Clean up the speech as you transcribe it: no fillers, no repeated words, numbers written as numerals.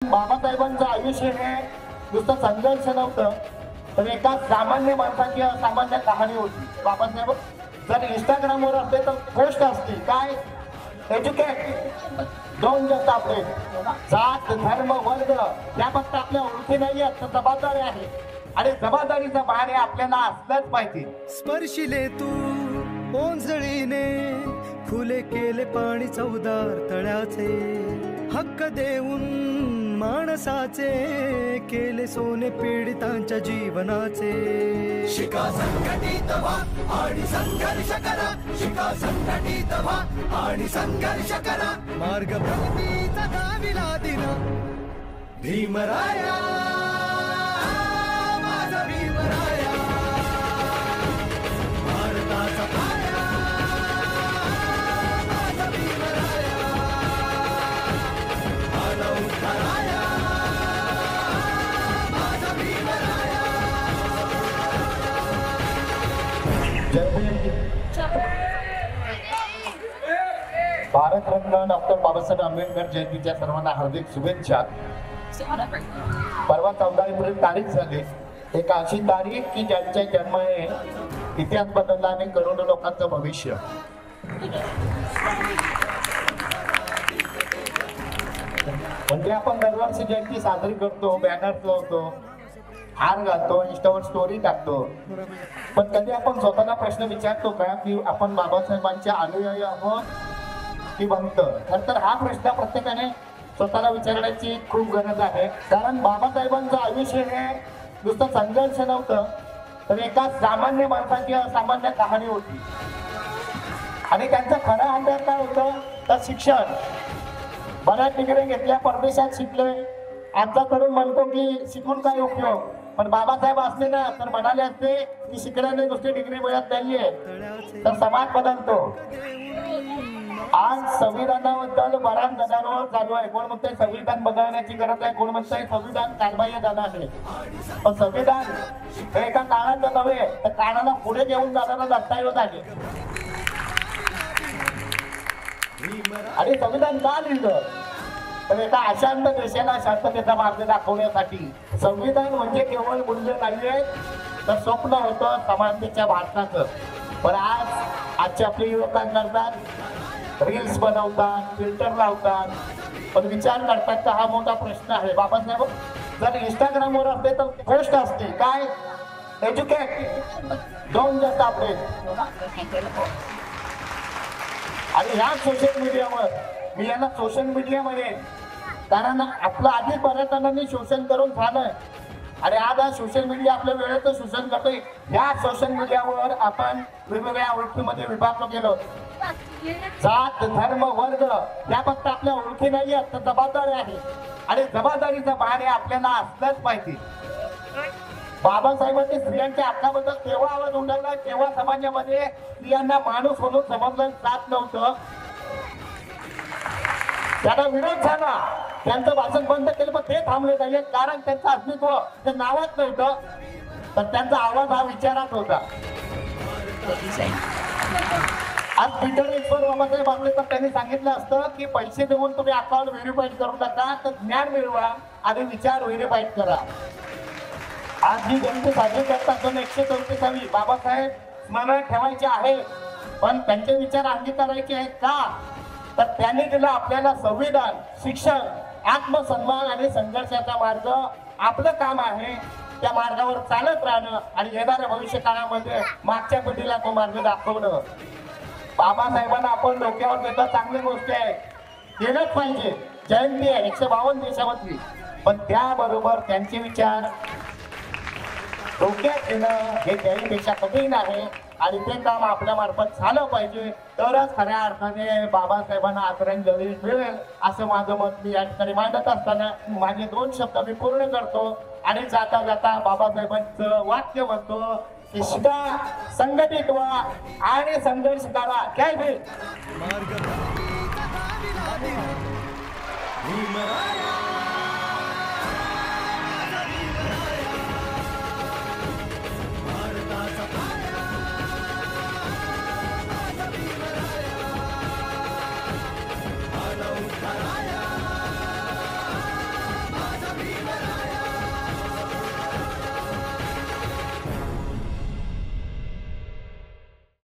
कारण बाबासाहेबांचं आयुष्य हे नुसतं संघर्ष नव्हतं, तर एका सामान्य माणसाची सामान्य कहाणी होती. बाबासाहेब जर इंस्टाग्रामवर असते तर पोस्ट असते काय, एज्युकेट दोन जस्ट आपले जात धर्म वर्ग त्या फक्त आपल्या ओळखी नाही आहेत, तर जबाबदारी आहे आणि जबाबदारीचा भार हे आपल्याला असलंच पाहिजे. स्पर्शिले तू ओंजळीने खुले केले पाणी चौदार तळ्याचे, हक्क देऊन माणसाचे केले सोने पीडितांच्या जीवनाचे. शिका संघटित व्हा आणि संघर्ष करा, शिका संघटित व्हा आणि संघर्ष करा. मार्ग प्रगतीचा दाविला दिला भीमराया माझा भीमराया, भारताचा पाया माझा भीमराया, आला उद्धाराया माझा भीमराया. भारतरत्न डॉक्टर बाबासाहेब आंबेडकर जयंतीच्या सर्वांना हार्दिक शुभेच्छा. परवा 14 एप्रिल तारीख झाली, एक अशी तारीख की ज्यांच्या जन्माने इतिहास बदलला आणि करोडो लोकांचं भविष्य. म्हणजे आपण दरवर्षी जयंती साजरी करतो, बॅनर लावतो, हार घालतो, इंस्टावर स्टोरी टाकतो, पण कधी आपण स्वतःला प्रश्न विचारतो का की आपण बाबासाहेबांच्या अनुयायी आहोत की भक्त? तर हा प्रश्न प्रत्येकाने स्वतःला विचारण्याची खूप गरज आहे. कारण बाबासाहेबांचं आयुष्य हे नुसतं संघर्ष नव्हतं, तर एका सामान्य माणसाची सामान्य कहाणी होती. आणि त्यांचं खरं अभ्यास काय होतं तर शिक्षण. बऱ्याच डिग्री घेतल्या, परदेशात शिकले. आजचा तरुण म्हणतो की शिकून काय उपयोग, पण बाबासाहेब असले ना तर म्हणाले असते की शिकण्याने दुसरी डिग्री मिळत नाहीये, तर समाज बदलतो. आज संविधानाबद्दल बराच गदारोळ चालू आहे. कोण म्हणतंय संविधान बदलण्याची गरज आहे, कोण म्हणतंय संविधान कारवाई झालं आहे. पण संविधान हे एका काळाचं नव्हे, तर काळाला पुढे घेऊन जाणारा दस्तऐवज आहे. आणि संविधान का लिहिलं तर एका अशांत देशाला शांततेचा मार्ग दाखवण्यासाठी. संविधान म्हणजे केवळ मूल्य नाहीये, तर स्वप्न होतं समानतेच्या भारताचं. पण आजचे आपले युवक काय करतात, रील्स बनवतात, फिल्टर लावतात, पण विचार करतात का हा मोठा प्रश्न आहे. बाबासाहेब जर इंस्टाग्रामवर असते तर पोस्ट असते काय, एज्युकेट दोन जस्ट आपले. आणि ह्या सोशल मीडियावर मी यांना सोशल मीडियामध्ये, कारण आपलं आधी बऱ्याच जणांनी शोषण करून झालंय आणि आज हा सोशल मीडिया आपल्या वेळेचं शोषण करतोय. या सोशल मीडियावर आपण वेगवेगळ्या ओळखीमध्ये विभागलो गेलो. जात धर्म वर्ग या फक्त आपल्या ओळखी नाही आहेत, तर जबाबदारी आहे आणि जबाबदारीचा भार हे आपल्याला असलंच पाहिजे. बाबासाहेबांनी स्त्रियांच्या हक्काबद्दल तेव्हा आवाज उठवला तेव्हा समाजामध्ये स्त्रियांना माणूस म्हणून समजलं जात नव्हतं. त्यांना विरोध झाला, त्यांचं भाषण बंद केलं, पण ते थांबले नाहीये कारण त्यांचं अस्तित्व ते नावात नव्हतं, तर त्यांचा आवाज हा विचारात होता. आज ट्विटर एक्सवर बाबासाहेब आंबेडकर त्यांनी सांगितलं असतं की पैसे देऊन तुम्ही अकाउंट व्हेरीफाईड करू नका, तर ज्ञान मिळवा आणि विचार व्हेरीफाईड करा. आज ही जयंती साजरी करत असताना 134वी बाबासाहेब स्मरणात ठेवायचे आहे, पण त्यांचे विचार अंगीकारायचे आहेत का, तर त्यांनी दिलं आपल्याला संविधान, शिक्षण, आत्मसन्मान आणि संघर्षाचा मार्ग. आपलं काम आहे त्या मार्गावर चालत राहणं आणि येणाऱ्या भविष्य काळामध्ये मागच्या पिढीला तो मार्ग दाखवणं. बाबासाहेबांना आपण डोक्यावर घेता चांगली गोष्ट आहे, केलंच पाहिजे. जयंती आहे 152 देशामधली, पण त्याबरोबर त्यांचे विचार डोक्यात घेणं हे त्याहीपेक्षा कठीण आहे आणि ते काम आपल्या मार्फत झालं पाहिजे, तरच खऱ्या अर्थाने बाबासाहेबांना आदरांजली मिळेल असं माझं मत मी या ठिकाणी मांडत असताना माझे 2 शब्द मी पूर्ण करतो आणि जाता जाता बाबासाहेबांचं वाक्य म्हणतो की शिका, संघटित व्हा आणि संघर्ष करा. जय भीम. भीमराया